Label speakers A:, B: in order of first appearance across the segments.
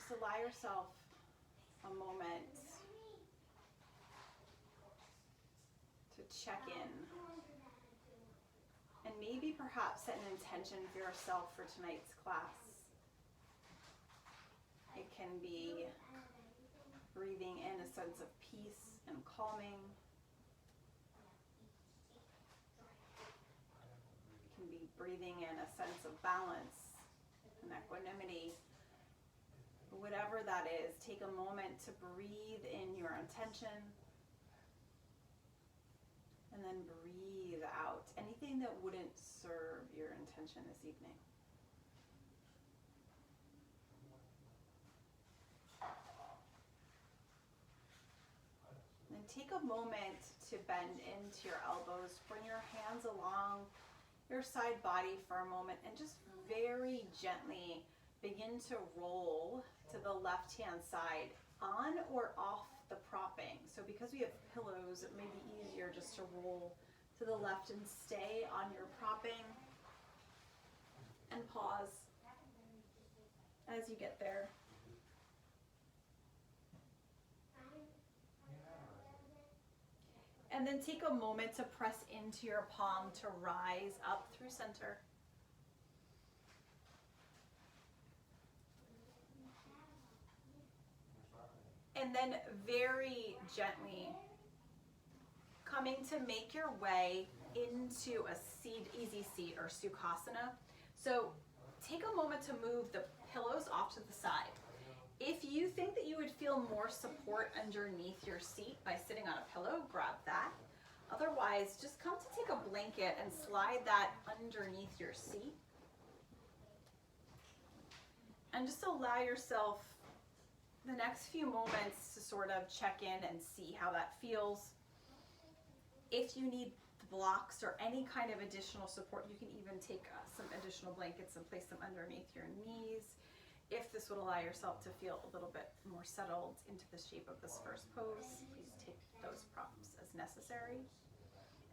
A: just allow yourself a moment to check in. And maybe perhaps set an intention for yourself for tonight's class. It can be breathing in a sense of peace and calming. It can be breathing in a sense of balance and equanimity. Whatever that is, take a moment to breathe in your intention. And then breathe out anything that wouldn't serve your intention this evening. And take a moment to bend into your elbows. Bring your hands along your side body for a moment and just very gently begin to roll to the left-hand side, on or off the propping. So because we have pillows, it may be easier just to roll to the left and stay on your propping. And pause as you get there. And then take a moment to press into your palm to rise up through center. And then very gently coming to make your way into a easy seat or Sukhasana. So take a moment to move the pillows off to the side. If you think that you would feel more support underneath your seat by sitting on a pillow, grab that. Otherwise, just come to take a blanket and slide that underneath your seat. And just allow yourself the next few moments to sort of check in and see how that feels. If you need blocks or any kind of additional support, you can even take some additional blankets and place them underneath your knees. If this would allow yourself to feel a little bit more settled into the shape of this first pose, please take those props as necessary.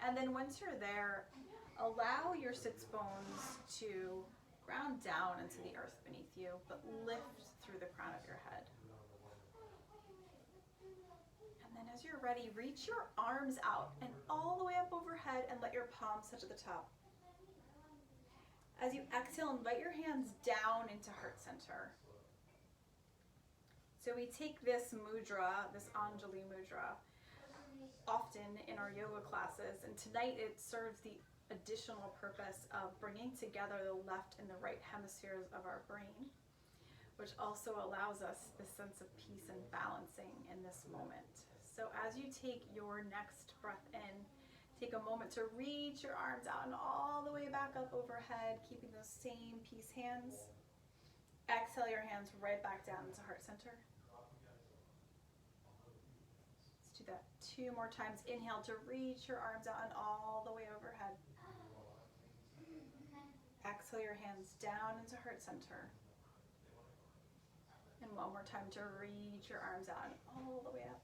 A: And then once you're there, allow your sits bones to ground down into the earth beneath you, but lift through the crown of your head. And then as you're ready, reach your arms out and all the way up overhead and let your palms touch at the top. As you exhale, invite your hands down into heart center. So we take this mudra, this Anjali mudra, often in our yoga classes, and tonight it serves the additional purpose of bringing together the left and the right hemispheres of our brain, which also allows us this sense of peace and balancing in this moment. So as you take your next breath in, take a moment to reach your arms out and all the way back up overhead, keeping those same peace hands. Exhale your hands right back down into heart center. Let's do that 2 more times. Inhale to reach your arms out and all the way overhead. Exhale your hands down into heart center. And 1 more time to reach your arms out and all the way up.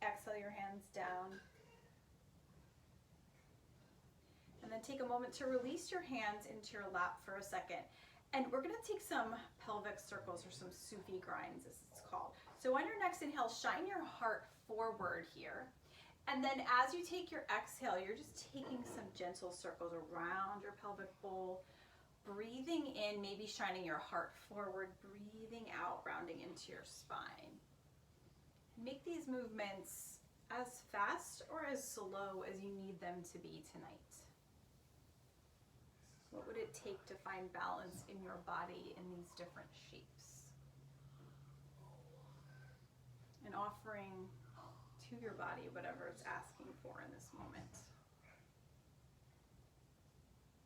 A: Exhale your hands down. And then take a moment to release your hands into your lap for a second. And we're gonna take some pelvic circles or some Sufi grinds as it's called. So on your next inhale, shine your heart forward here. And then as you take your exhale, you're just taking some gentle circles around your pelvic bowl. Breathing in, maybe shining your heart forward, breathing out, rounding into your spine. Make these movements as fast or as slow as you need them to be tonight. What would it take to find balance in your body in these different shapes? And offering to your body whatever it's asking for in this moment.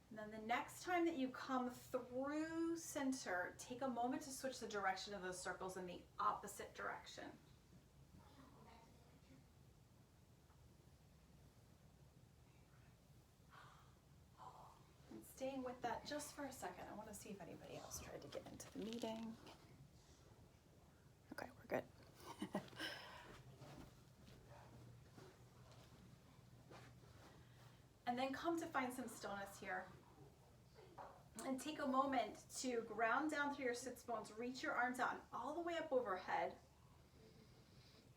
A: And then the next time that you come through center, take a moment to switch the direction of those circles in the opposite direction. And staying with that just for a second, I want to see if anybody else tried to get into the meeting. Okay, we're good. And then come to find some stillness here. And take a moment to ground down through your sits bones, reach your arms out and all the way up overhead.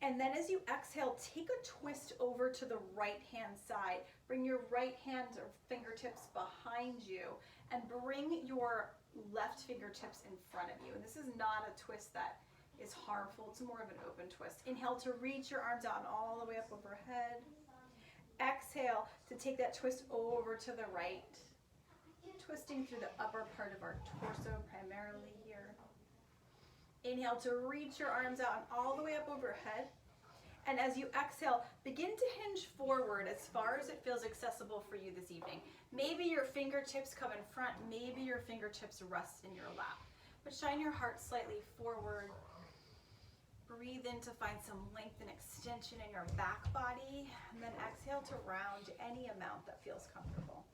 A: And then as you exhale, take a twist over to the right hand side. Bring your right hand or fingertips behind you and bring your left fingertips in front of you. And this is not a twist that is harmful. It's more of an open twist. Inhale to reach your arms out and all the way up overhead. Exhale to take that twist over to the right. Twisting through the upper part of our torso primarily here. Inhale to reach your arms out and all the way up overhead. And as you exhale, begin to hinge forward as far as it feels accessible for you this evening. Maybe your fingertips come in front, maybe your fingertips rest in your lap. But shine your heart slightly forward. Breathe in to find some length and extension in your back body. And then exhale to round any amount that feels comfortable.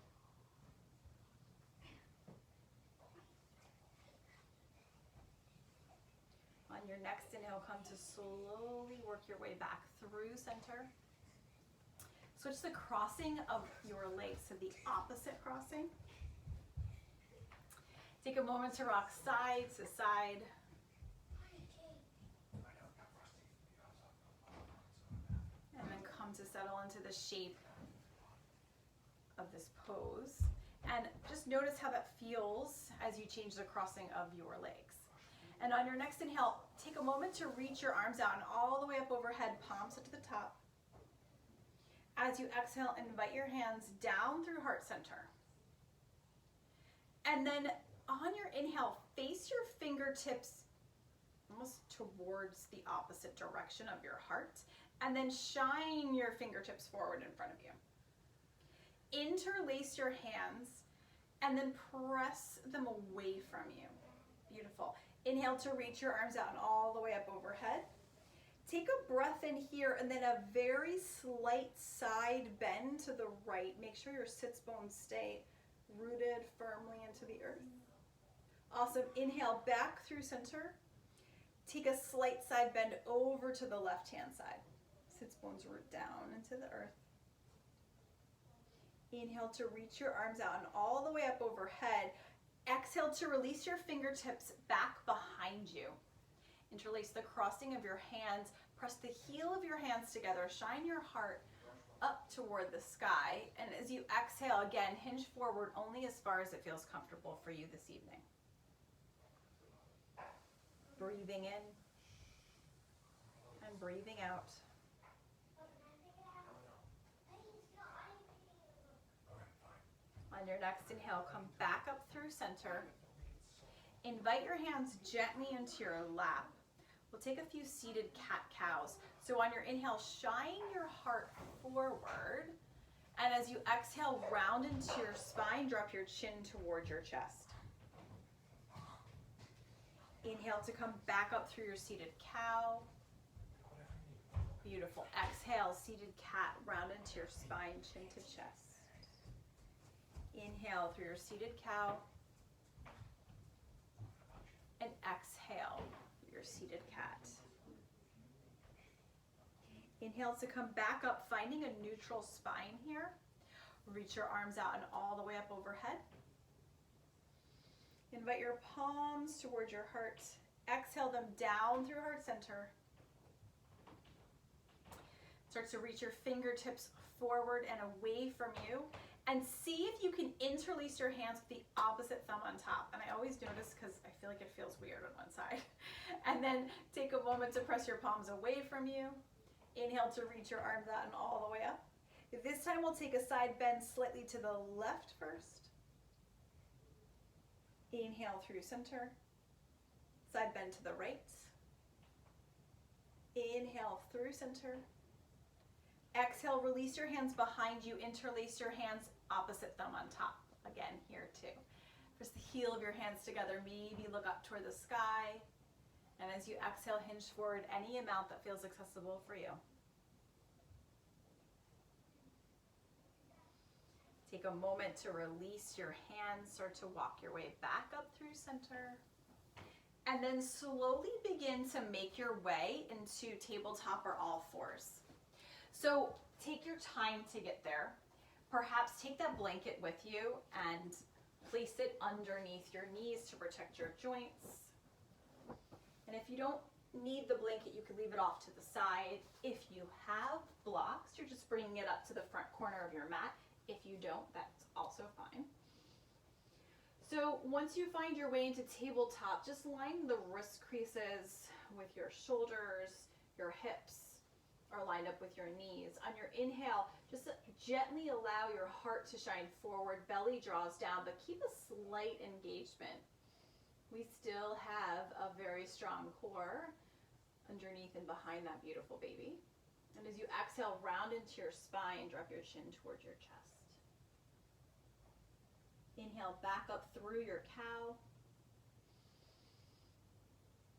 A: On your next inhale, come to slowly work your way back through center. Switch the crossing of your legs to the opposite crossing. Take a moment to rock side to side. And then come to settle into the shape of this pose. And just notice how that feels as you change the crossing of your legs. And on your next inhale, take a moment to reach your arms out and all the way up overhead, palms up to the top. As you exhale, invite your hands down through heart center. And then on your inhale, face your fingertips almost towards the opposite direction of your heart. And then shine your fingertips forward in front of you. Interlace your hands and then press them away from you. Beautiful. Inhale to reach your arms out and all the way up overhead. Take a breath in here and then a very slight side bend to the right. Make sure your sits bones stay rooted firmly into the earth. Awesome. Inhale back through center. Take a slight side bend over to the left hand side. Sits bones root down into the earth. Inhale to reach your arms out and all the way up overhead. Exhale to release your fingertips back behind you. Interlace the crossing of your hands. Press the heel of your hands together. Shine your heart up toward the sky. And as you exhale, again, hinge forward only as far as it feels comfortable for you this evening. Breathing in and breathing out. On your next inhale, come back up through center. Invite your hands gently into your lap. We'll take a few seated cat-cows. So on your inhale, shine your heart forward. And as you exhale, round into your spine, drop your chin towards your chest. Inhale to come back up through your seated cow. Beautiful. Exhale, seated cat, round into your spine, chin to chest. Inhale through your seated cow. And exhale through your seated cat. Inhale to come back up, finding a neutral spine here. Reach your arms out and all the way up overhead. Invite your palms towards your heart. Exhale them down through heart center. Start to reach your fingertips forward and away from you. And see if you can interlace your hands with the opposite thumb on top. And I always notice because I feel like it feels weird on one side. And then take a moment to press your palms away from you. Inhale to reach your arms out and all the way up. This time we'll take a side bend slightly to the left first. Inhale through center. Side bend to the right. Inhale through center. Exhale, release your hands behind you. Interlace your hands, opposite thumb on top. Again, here too. Press the heel of your hands together. Maybe look up toward the sky. And as you exhale, hinge forward any amount that feels accessible for you. Take a moment to release your hands. Start to walk your way back up through center. And then slowly begin to make your way into tabletop or all fours. So take your time to get there. Perhaps take that blanket with you and Place it underneath your knees to protect your joints. And if you don't need the blanket, you can leave it off to the side. If you have blocks, you're just bringing it up to the front corner of your mat. If you don't, that's also fine. So once you find your way into tabletop, just line the wrist creases with your shoulders, your hips are lined up with your knees. On your inhale, just gently allow your heart to shine forward, belly draws down, but keep a slight engagement. We still have a very strong core underneath and behind that beautiful baby. And as you exhale, round into your spine, drop your chin towards your chest. Inhale back up through your cow.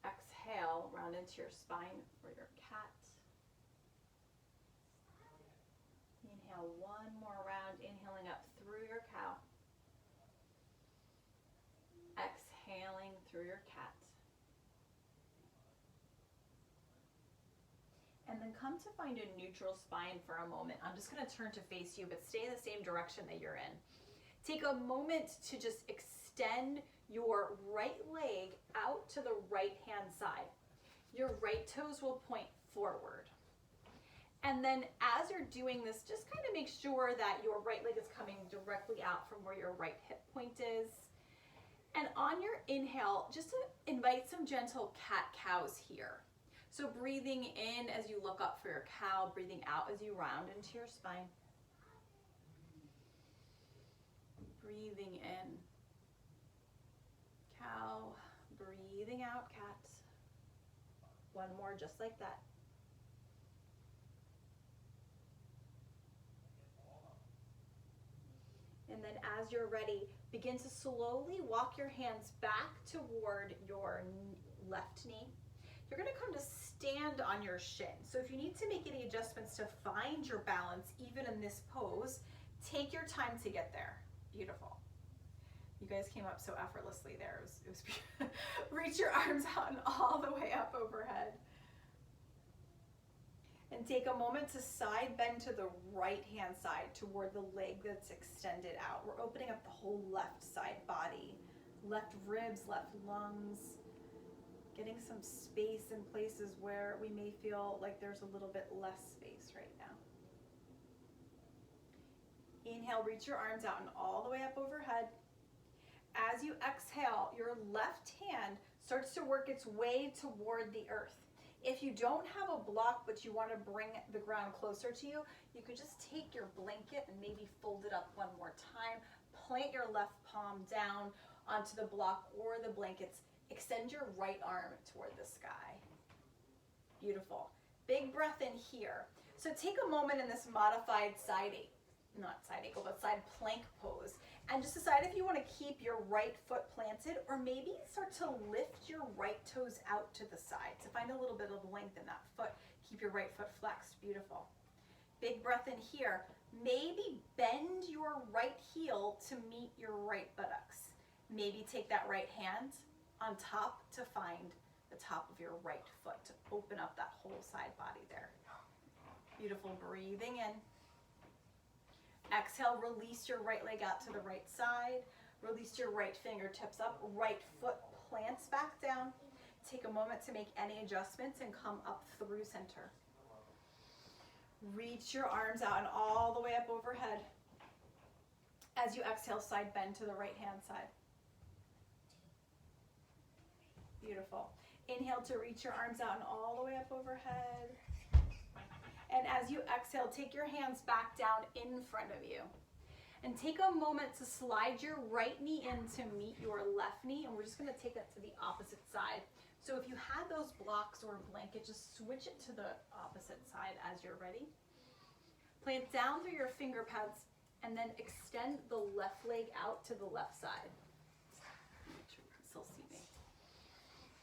A: Exhale, round into your spine for your cat. Inhale one more round, inhaling up through your cow. Exhaling through your cat. And then come to find a neutral spine for a moment. I'm just going to turn to face you, but stay in the same direction that you're in. Take a moment to just extend your right leg out to the right hand side. Your right toes will point forward. And then as you're doing this, just kind of make sure that your right leg is coming directly out from where your right hip point is. And on your inhale, just to invite some gentle cat-cows here. So breathing in as you look up for your cow, breathing out as you round into your spine. Breathing in, cow, breathing out, cat. One more just like that. And then as you're ready, begin to slowly walk your hands back toward your left knee. You're going to come to stand on your shin. So if you need to make any adjustments to find your balance, even in this pose, take your time to get there. Beautiful. You guys came up so effortlessly there. It was beautiful. Reach your arms out and all the way up overhead. And take a moment to side bend to the right hand side toward the leg that's extended out. We're opening up the whole left side body, left ribs, left lungs, getting some space in places where we may feel like there's a little bit less space right now. Inhale, reach your arms out and all the way up overhead. As you exhale, your left hand starts to work its way toward the earth. If you don't have a block but you want to bring the ground closer to you, you could just take your blanket and maybe fold it up one more time. Plant your left palm down onto the block or the blankets. Extend your right arm toward the sky. Beautiful. Big breath in here. So take a moment in this modified side plank pose, and just decide if you want to keep your right foot planted or maybe start to lift your right toes out to the side to find a little bit of length in that foot. Keep your right foot flexed. Beautiful. Big breath in here. Maybe bend your right heel to meet your right buttocks. Maybe take that right hand on top to find the top of your right foot to open up that whole side body there. Beautiful. Breathing in. Exhale, release your right leg out to the right side. Release your right fingertips up. Right foot plants back down. Take a moment to make any adjustments and come up through center. Reach your arms out and all the way up overhead. As you exhale, side bend to the right hand side. Beautiful. Inhale to reach your arms out and all the way up overhead. And as you exhale, take your hands back down in front of you. And take a moment to slide your right knee in to meet your left knee. And we're just going to take that to the opposite side. So if you had those blocks or a blanket, just switch it to the opposite side as you're ready. Plant down through your finger pads and then extend the left leg out to the left side. Make sure you can still see me.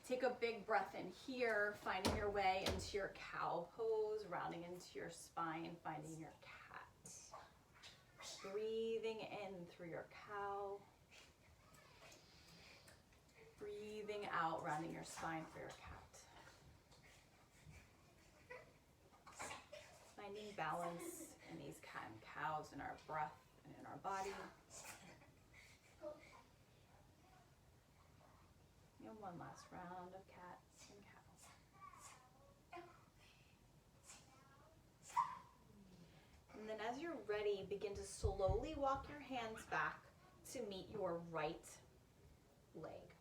A: Take a big breath in here, finding your way into your cow pose, rounding into your spine, finding your cat. Breathing in through your cow. Breathing out, rounding your spine for your cat. Finding balance in these cat and cows in our breath and in our body. And one last round of cats and cows. And then as you're ready, begin to slowly walk your hands back to meet your right leg.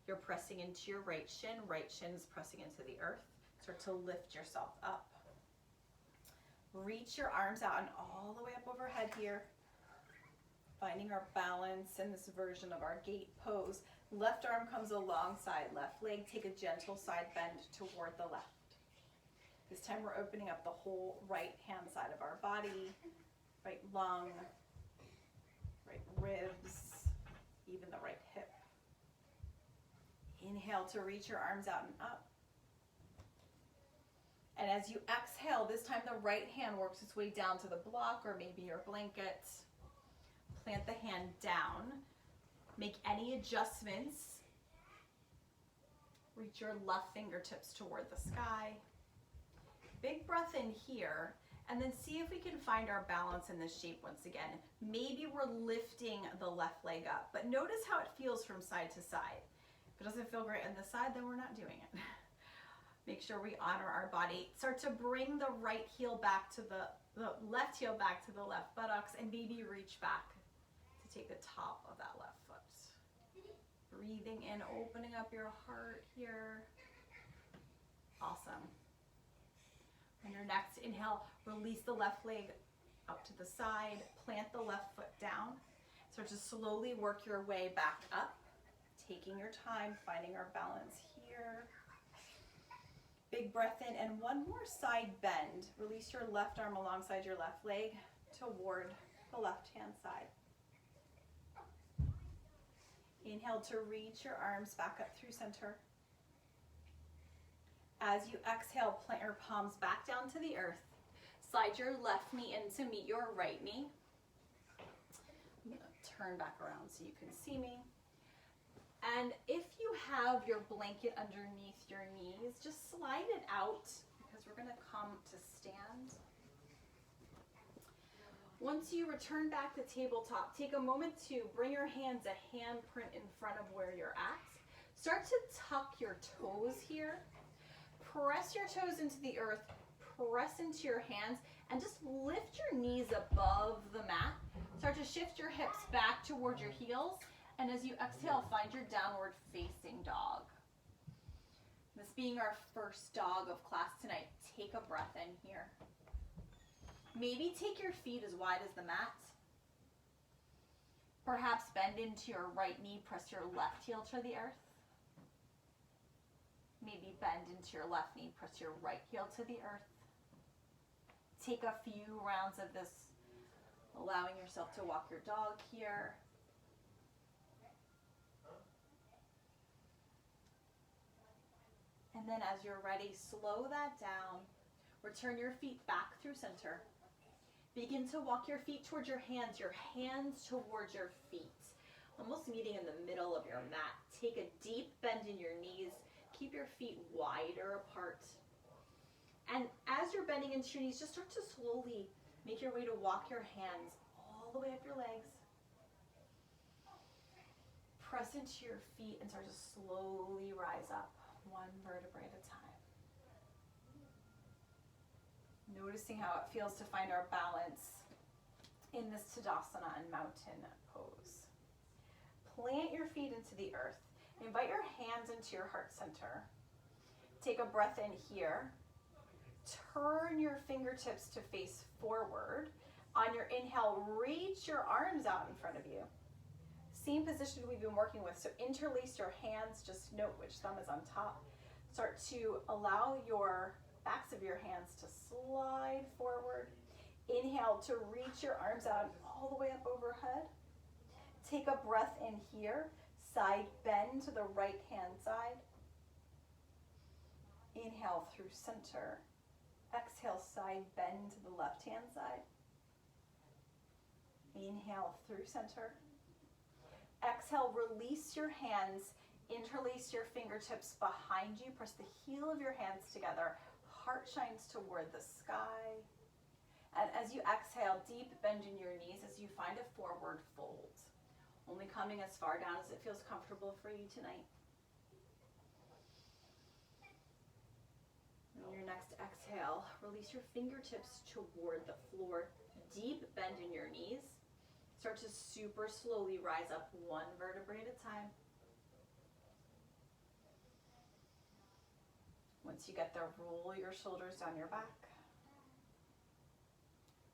A: You're pressing into your right shin's pressing into the earth. Start to lift yourself up. Reach your arms out and all the way up overhead here. Finding our balance in this version of our gate pose. Left arm comes alongside left leg. Take a gentle side bend toward the left. This time we're opening up the whole right hand side of our body. Right lung, right ribs, even the right hip. Inhale to reach your arms out and up. And as you exhale, this time the right hand works its way down to the block or maybe your blanket. Plant the hand down. Make any adjustments. Reach your left fingertips toward the sky. Big breath in here, and then see if we can find our balance in this shape once again. Maybe we're lifting the left leg up, but notice how it feels from side to side. If it doesn't feel great on this side, then we're not doing it. Make sure we honor our body. Start to bring the right heel back to the left heel back to the left buttocks, and maybe reach back to take the top of that left foot. Breathing in, opening up your heart here. Awesome. On your next inhale, release the left leg up to the side, plant the left foot down. Start to slowly work your way back up, taking your time, finding our balance here. Big breath in, and one more side bend. Release your left arm alongside your left leg toward the left hand side. Inhale to reach your arms back up through center. As you exhale, plant your palms back down to the earth. Slide your left knee in to meet your right knee. I'm going to turn back around so you can see me. And if you have your blanket underneath your knees, just slide it out because we're going to come to stand. Once you return back to tabletop, take a moment to bring your hands a handprint in front of where you're at. Start to tuck your toes here. Press your toes into the earth, press into your hands, and just lift your knees above the mat. Start to shift your hips back towards your heels, and as you exhale, find your downward facing dog. This being our first dog of class tonight, take a breath in here. Maybe take your feet as wide as the mat. Perhaps bend into your right knee, press your left heel to the earth. Maybe bend into your left knee, press your right heel to the earth. Take a few rounds of this, allowing yourself to walk your dog here. And then as you're ready, slow that down. Return your feet back through center. Begin to walk your feet towards your hands towards your feet, almost meeting in the middle of your mat. Take a deep bend in your knees. Keep your feet wider apart. And as you're bending into your knees, just start to slowly make your way to walk your hands all the way up your legs. Press into your feet and start to slowly rise up, one vertebrae at a time. Noticing how it feels to find our balance in this Tadasana and mountain pose. Plant your feet into the earth. Invite your hands into your heart center. Take a breath in here. Turn your fingertips to face forward. On your inhale, reach your arms out in front of you. Same position we've been working with. So interlace your hands. Just note which thumb is on top. Start to allow your backs of your hands to slide forward. Inhale to reach your arms out all the way up overhead. Take a breath in here. Side bend to the right hand side. Inhale through center. Exhale, side bend to the left hand side. Inhale through center. Exhale, release your hands. Interlace your fingertips behind you. Press the heel of your hands together. Heart shines toward the sky. And as you exhale, deep bend in your knees as you find a forward fold. Only coming as far down as it feels comfortable for you tonight. On your next exhale, release your fingertips toward the floor. Deep bend in your knees. Start to super slowly rise up one vertebrae at a time. Once you get there, roll your shoulders down your back.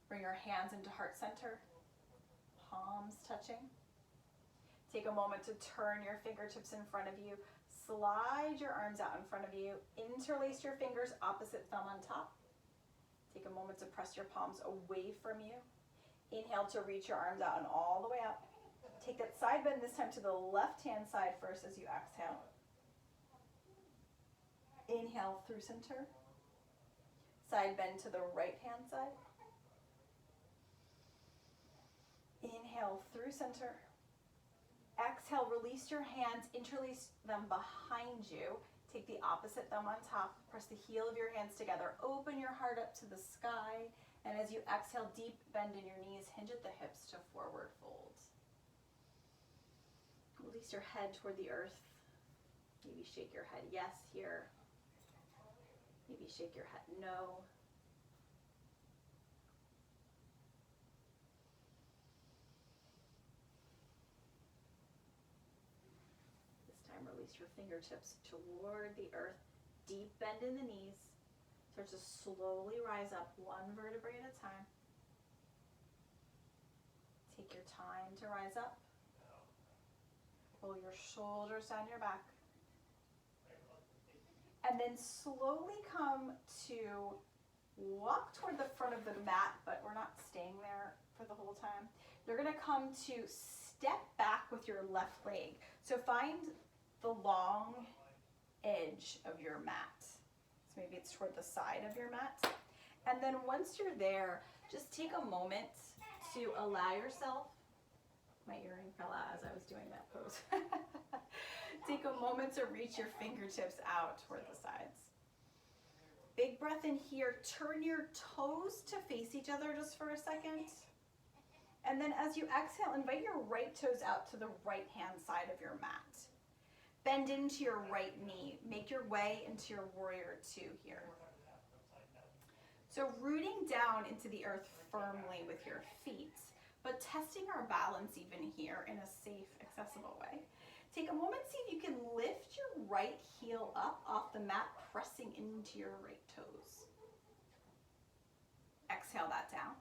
A: Bring your hands into heart center, palms touching. Take a moment to turn your fingertips in front of you. Slide your arms out in front of you. Interlace your fingers, opposite thumb on top. Take a moment to press your palms away from you. Inhale to reach your arms out and all the way up. Take that side bend this time to the left-hand side first as you exhale. Inhale through center. Side bend to the right-hand side. Inhale through center. Exhale, release your hands, interlace them behind you. Take the opposite thumb on top. Press the heel of your hands together. Open your heart up to the sky. And as you exhale, deep bend in your knees. Hinge at the hips to forward fold. Release your head toward the earth. Maybe shake your head yes here. Maybe shake your head no. This time, release your fingertips toward the earth. Deep bend in the knees. Start to slowly rise up one vertebrae at a time. Take your time to rise up. Roll your shoulders down your back. And then slowly come to walk toward the front of the mat, but we're not staying there for the whole time. You're gonna come to step back with your left leg. So find the long edge of your mat. So maybe it's toward the side of your mat. And then once you're there, just take a moment to allow yourself, my earring fell out as I was doing that pose. Take a moment to reach your fingertips out toward the sides. Big breath in here. Turn your toes to face each other just for a second. And then as you exhale, invite your right toes out to the right-hand side of your mat. Bend into your right knee. Make your way into your warrior two here. So rooting down into the earth firmly with your feet, but testing our balance even here in a safe, accessible way. Take a moment, see if you can lift your right heel up off the mat, pressing into your right toes. Exhale that down.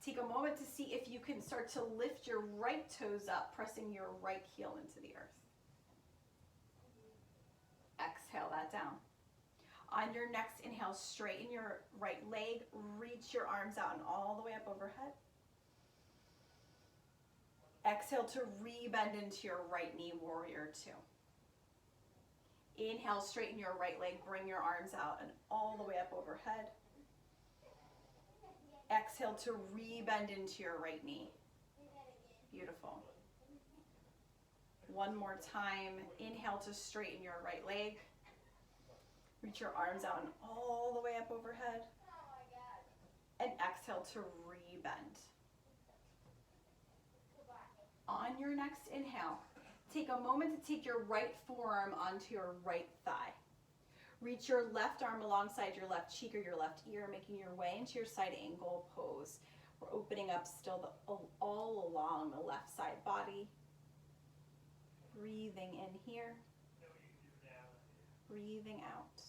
A: Take a moment to see if you can start to lift your right toes up, pressing your right heel into the earth. Exhale that down. On your next inhale, straighten your right leg, reach your arms out and all the way up overhead. Exhale to rebend into your right knee, warrior two. Inhale, straighten your right leg, bring your arms out and all the way up overhead. Exhale to rebend into your right knee. Beautiful. One more time. Inhale to straighten your right leg. Reach your arms out and all the way up overhead. And exhale to rebend. On your next inhale, take a moment to take your right forearm onto your right thigh. Reach your left arm alongside your left cheek or your left ear, making your way into your side angle pose. We're opening up still all along the left side body. Breathing in here. Breathing out.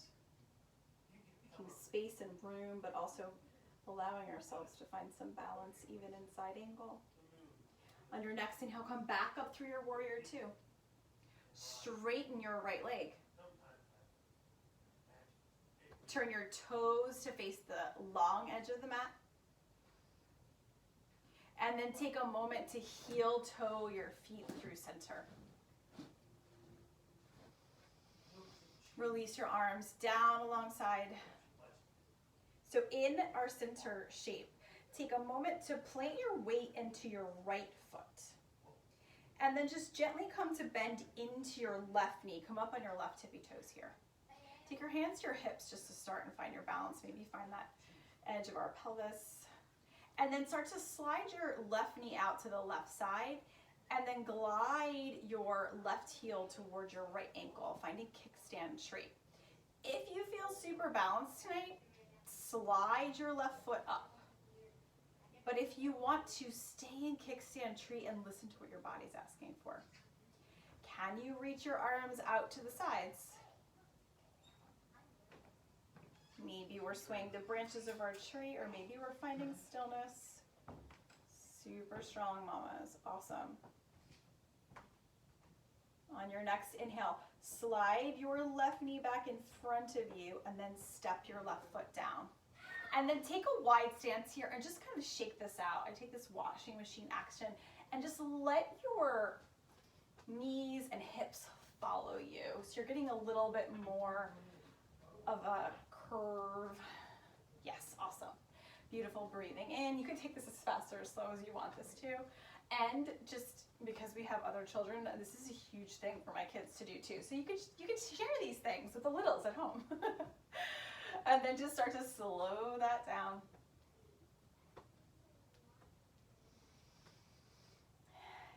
A: Making space and room, but also allowing ourselves to find some balance even in side angle. On your next inhale, come back up through your warrior two. Straighten your right leg. Turn your toes to face the long edge of the mat. And then take a moment to heel toe your feet through center. Release your arms down alongside. So in our center shape, take a moment to plant your weight into your right foot. And then just gently come to bend into your left knee. Come up on your left tippy toes here. Take your hands to your hips just to start and find your balance. Maybe find that edge of our pelvis. And then start to slide your left knee out to the left side. And then glide your left heel towards your right ankle, finding kickstand straight. If you feel super balanced tonight, slide your left foot up. But if you want to stay in kickstand tree and listen to what your body's asking for, can you reach your arms out to the sides? Maybe we're swaying the branches of our tree, or maybe we're finding stillness. Super strong, mamas. Awesome. On your next inhale, slide your left knee back in front of you and then step your left foot down. And then take a wide stance here and just kind of shake this out. I take this washing machine action and just let your knees and hips follow you. So you're getting a little bit more of a curve. Yes, awesome. Beautiful. Breathing in. You can take this as fast or as slow as you want this to. And just because we have other children, this is a huge thing for my kids to do too. So you could share these things with the littles at home. And then just start to slow that down.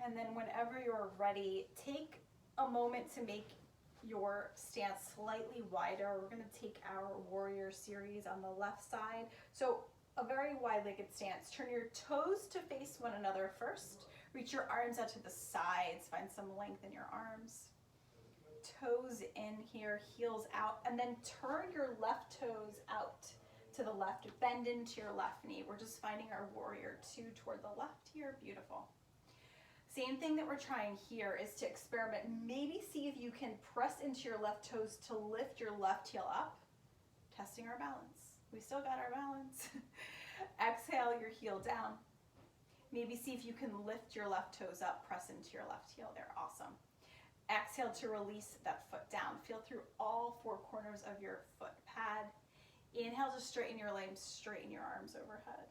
A: And then whenever you're ready, take a moment to make your stance slightly wider. We're going to take our warrior series on the left side. So a very wide-legged stance. Turn your toes to face one another first. Reach your arms out to the sides. Find some length in your arms. Toes in here, heels out, and then turn your left toes out to the left. Bend into your left knee. We're just finding our warrior two toward the left here. Beautiful. Same thing that we're trying here is to experiment. Maybe see if you can press into your left toes to lift your left heel up. Testing our balance. We still got our balance. Exhale your heel down. Maybe see if you can lift your left toes up, press into your left heel there. Awesome. Exhale to release that foot down. Feel through all four corners of your foot pad. Inhale to straighten your legs, straighten your arms overhead.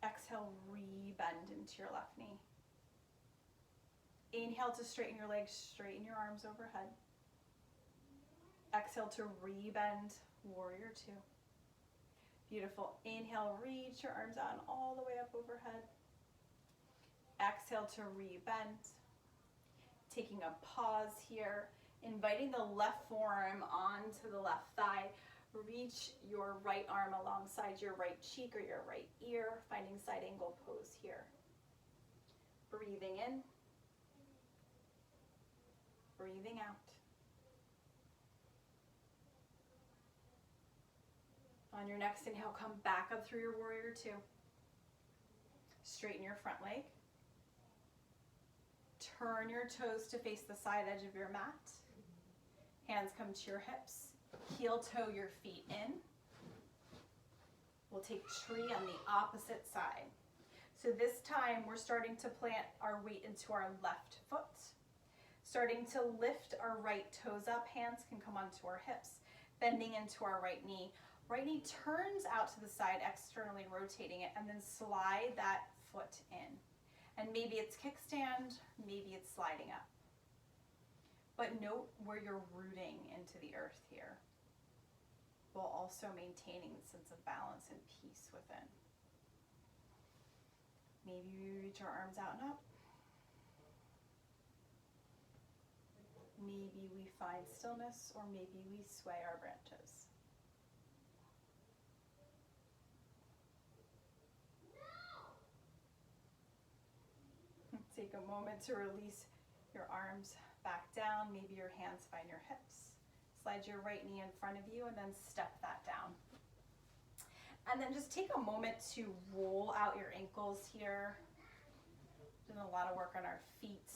A: Exhale, re-bend into your left knee. Inhale to straighten your legs, straighten your arms overhead. Exhale to re-bend, warrior two. Beautiful. Inhale, reach your arms out and all the way up overhead. Exhale to re-bend. Taking a pause here, inviting the left forearm onto the left thigh. Reach your right arm alongside your right cheek or your right ear, finding side angle pose here. Breathing in, breathing out. On your next inhale, come back up through your warrior two. Straighten your front leg. Turn your toes to face the side edge of your mat. Hands come to your hips. Heel toe your feet in. We'll take tree on the opposite side. So this time we're starting to plant our weight into our left foot. Starting to lift our right toes up. Hands can come onto our hips. Bending into our right knee. Right knee turns out to the side, externally rotating it, and then slide that foot in. And maybe it's kickstand, maybe it's sliding up. But note where you're rooting into the earth here, while also maintaining the sense of balance and peace within. Maybe we reach our arms out and up. Maybe we find stillness, or maybe we sway our branches. Take a moment to release your arms back down. Maybe your hands find your hips. Slide your right knee in front of you and then step that down. And then just take a moment to roll out your ankles here. Doing a lot of work on our feet,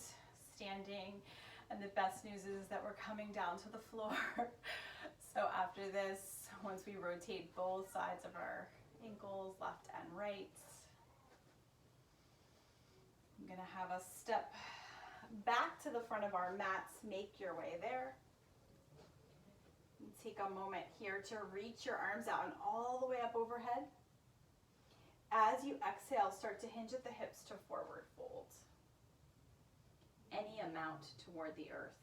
A: standing. And the best news is that we're coming down to the floor. So after this, once we rotate both sides of our ankles, left and right, I'm going to have us step back to the front of our mats. Make your way there. And take a moment here to reach your arms out and all the way up overhead. As you exhale, start to hinge at the hips to forward fold. Any amount toward the earth.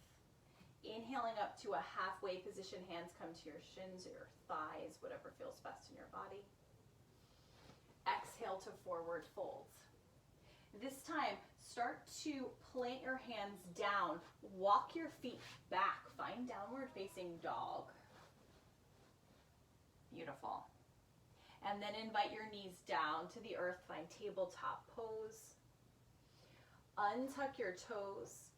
A: Inhaling up to a halfway position. Hands come to your shins or your thighs, whatever feels best in your body. Exhale to forward fold. This time, start to plant your hands down, walk your feet back, find downward facing dog. Beautiful. And then invite your knees down to the earth, find tabletop pose. Untuck your toes.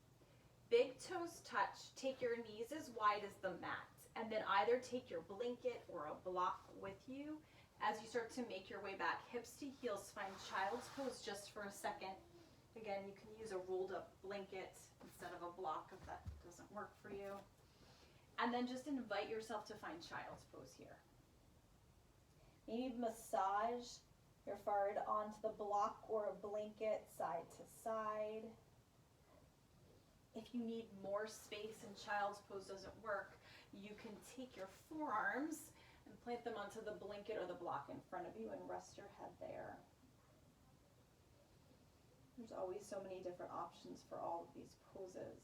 A: Big toes touch. Take your knees as wide as the mat. And then either take your blanket or a block with you. As you start to make your way back, hips to heels, find child's pose just for a second. Again, you can use a rolled up blanket instead of a block if that doesn't work for you. And then just invite yourself to find child's pose here. Maybe massage your forehead onto the block or a blanket side to side. If you need more space and child's pose doesn't work, you can take your forearms and plant them onto the blanket or the block in front of you and rest your head there. There's always so many different options for all of these poses.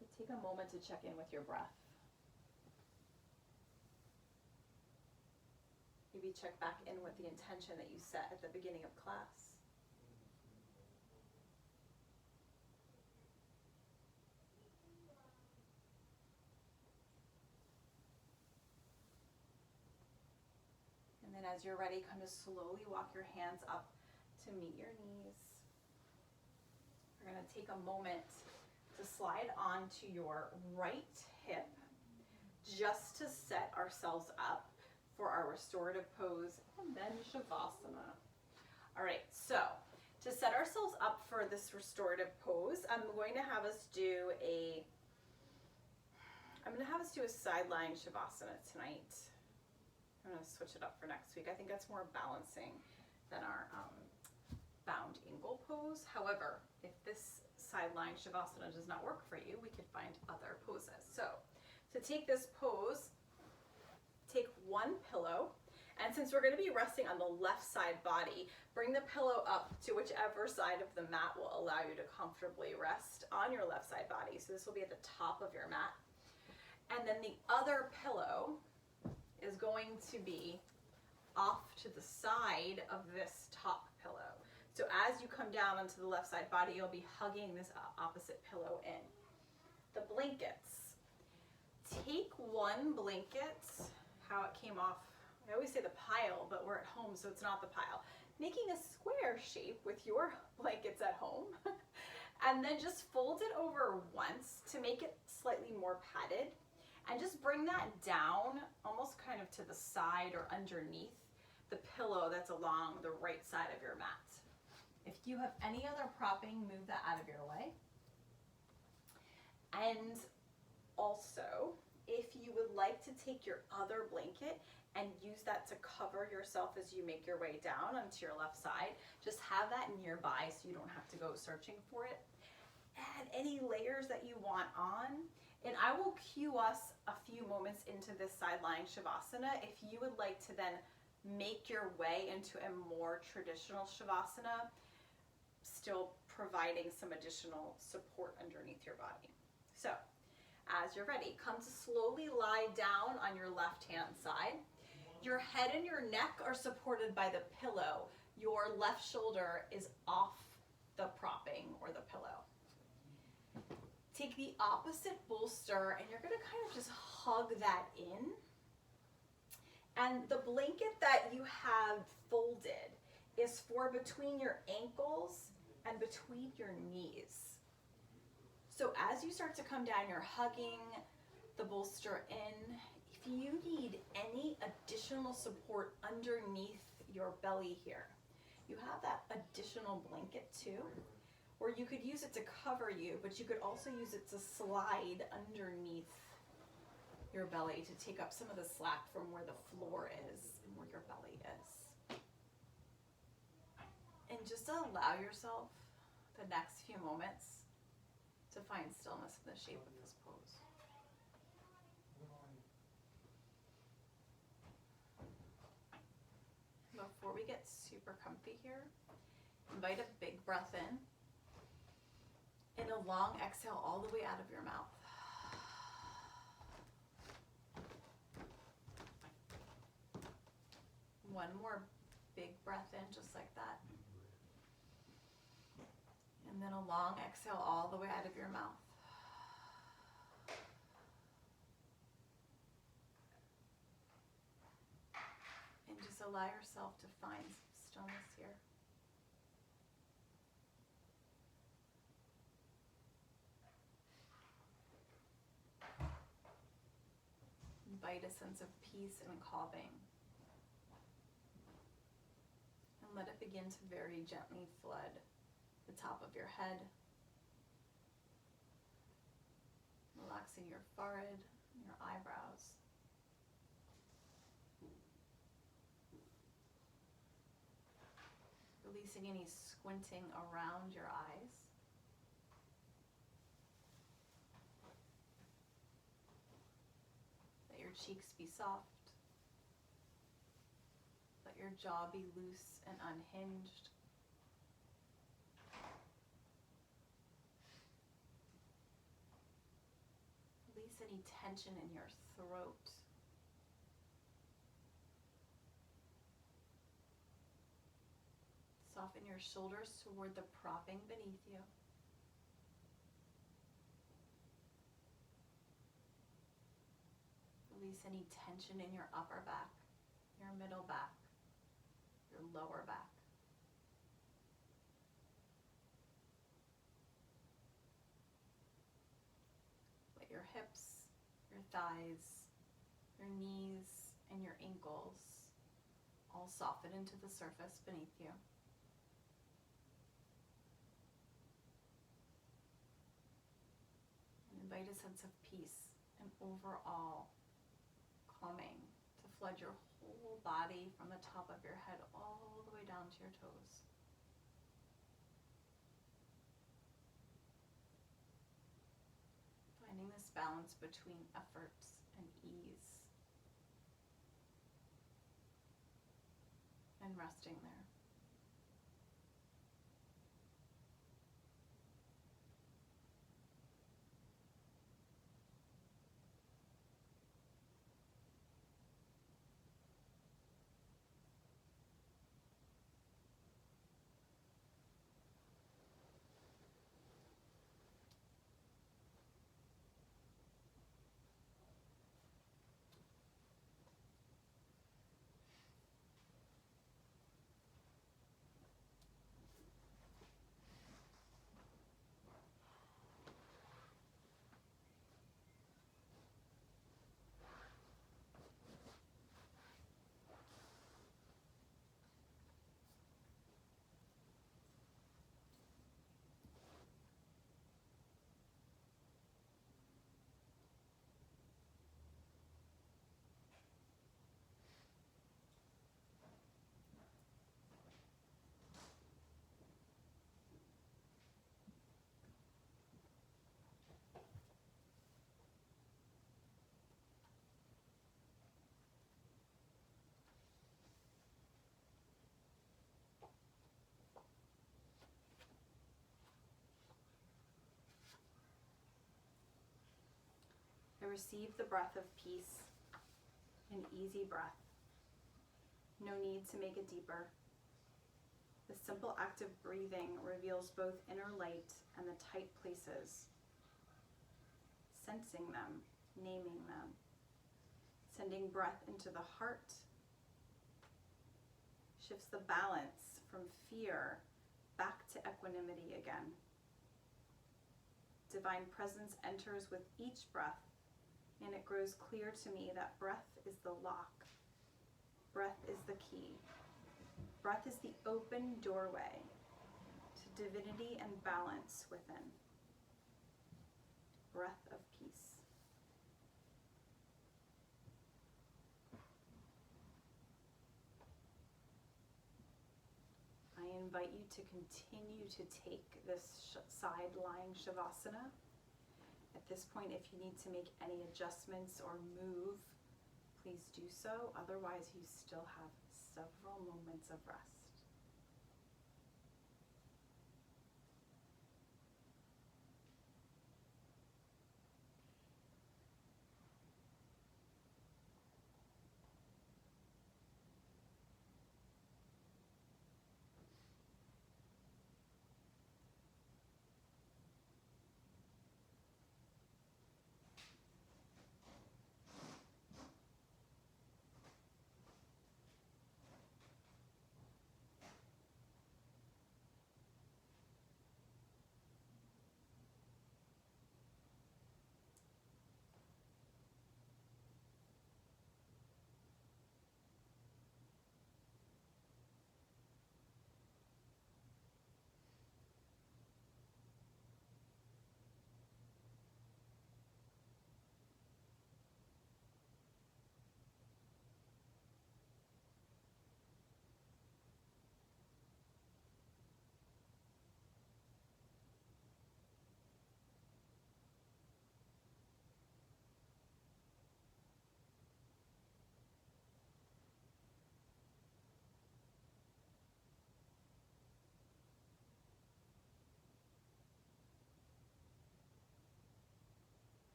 A: But take a moment to check in with your breath. Maybe check back in with the intention that you set at the beginning of class. And then as you're ready, kind of slowly walk your hands up to meet your knees. We're going to take a moment to slide onto your right hip just to set ourselves up for our restorative pose and then Shavasana. All right, so to set ourselves up for this restorative pose, I'm going to have us do a side lying Shavasana tonight. I'm going to switch it up for next week. I think that's more balancing than our bound angle pose. However, if this side lying Shavasana does not work for you, we could find other poses. So to take this pose, take one pillow, and since we're going to be resting on the left side body, bring the pillow up to whichever side of the mat will allow you to comfortably rest on your left side body. So this will be at the top of your mat. And then the other pillow is going to be off to the side of this top pillow. So as you come down onto the left side body, you'll be hugging this opposite pillow in. The blankets. Take one blanket, how it came off, I always say the pile, but we're at home, so it's not the pile. Making a square shape with your blankets at home, and then just fold it over once to make it slightly more padded, and just bring that down almost kind of to the side or underneath the pillow that's along the right side of your mat. If you have any other propping, move that out of your way. And also, if you would like to take your other blanket and use that to cover yourself as you make your way down onto your left side, just have that nearby so you don't have to go searching for it. Add any layers that you want on, and I will cue us a few moments into this side lying Shavasana if you would like to then make your way into a more traditional Shavasana, still providing some additional support underneath your body. So, as you're ready, come to slowly lie down on your left-hand side. Your head and your neck are supported by the pillow. Your left shoulder is off the propping or the pillow. Take the opposite bolster and you're going to kind of just hug that in. And the blanket that you have folded is for between your ankles and between your knees. So as you start to come down, you're hugging the bolster in. If you need any additional support underneath your belly here, you have that additional blanket too, or you could use it to cover you, but you could also use it to slide underneath your belly to take up some of the slack from where the floor is and where your belly is. And just allow yourself the next few moments to find stillness in the shape of this pose. Before we get super comfy here, invite a big breath in and a long exhale all the way out of your mouth. One more big breath in, just like that. And then a long exhale all the way out of your mouth. And just allow yourself to find stillness here. Invite a sense of peace and calming. And let it begin to very gently flood the top of your head, relaxing your forehead, your eyebrows. Releasing any squinting around your eyes. Let your cheeks be soft. Let your jaw be loose and unhinged. Release any tension in your throat. Soften your shoulders toward the propping beneath you. Release any tension in your upper back, your middle back, your lower back. Let your hips, your thighs, your knees, and your ankles all soften into the surface beneath you. And invite a sense of peace and overall calming to flood your whole body from the top of your head all the way down to your toes. Finding this balance between effort and ease. And resting there. I receive the breath of peace, an easy breath. No need to make it deeper. The simple act of breathing reveals both inner light and the tight places. Sensing them, naming them, sending breath into the heart, shifts the balance from fear back to equanimity again. Divine presence enters with each breath, and it grows clear to me that breath is the lock. Breath is the key. Breath is the open doorway to divinity and balance within. Breath of peace. I invite you to continue to take this side lying Shavasana. At this point, if you need to make any adjustments or move, please do so. Otherwise, you still have several moments of rest.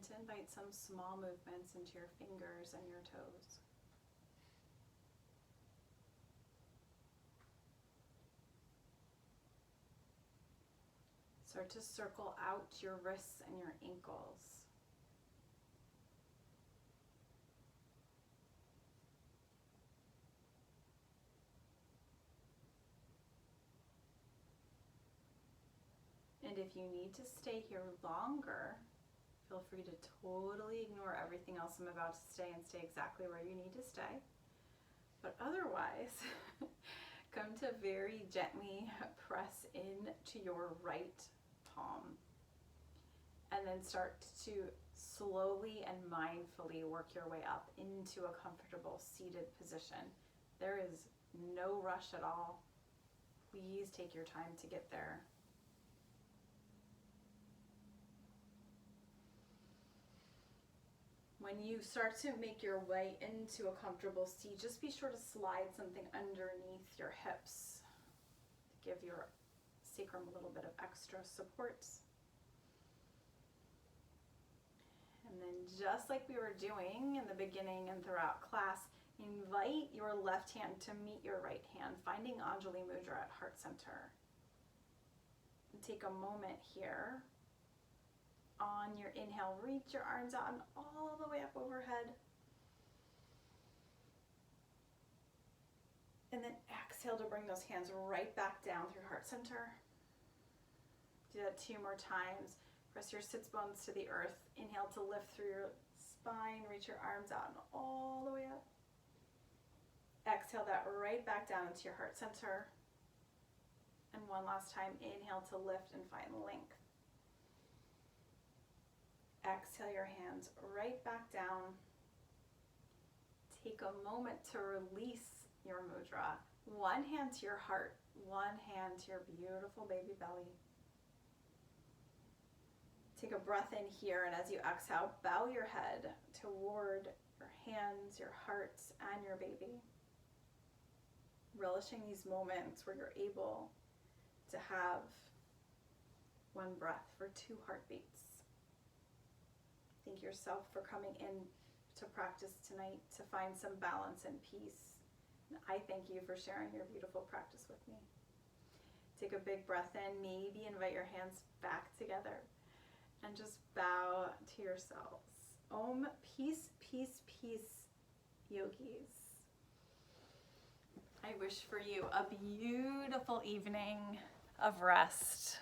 A: to invite some small movements into your fingers and your toes. Start to circle out your wrists and your ankles. And if you need to stay here longer, feel free to totally ignore everything else I'm about to say and stay exactly where you need to stay. But otherwise, come to very gently press into your right palm. And then start to slowly and mindfully work your way up into a comfortable seated position. There is no rush at all. Please take your time to get there. When you start to make your way into a comfortable seat, just be sure to slide something underneath your hips to give your sacrum a little bit of extra support. And then just like we were doing in the beginning and throughout class, invite your left hand to meet your right hand, finding Anjali Mudra at heart center. And take a moment here. On your inhale, reach your arms out and all the way up overhead. And then exhale to bring those hands right back down through heart center. Do that 2 more times. Press your sits bones to the earth. Inhale to lift through your spine. Reach your arms out and all the way up. Exhale that right back down into your heart center. And one last time, inhale to lift and find length. Exhale your hands right back down. Take a moment to release your mudra. One hand to your heart, one hand to your beautiful baby belly. Take a breath in here, and as you exhale, bow your head toward your hands, your heart, and your baby. Relishing these moments where you're able to have one breath for 2 heartbeats. Thank yourself for coming in to practice tonight to find some balance and peace. And I thank you for sharing your beautiful practice with me. Take a big breath in, maybe invite your hands back together and just bow to yourselves. Om, peace, peace, peace, yogis. I wish for you a beautiful evening of rest.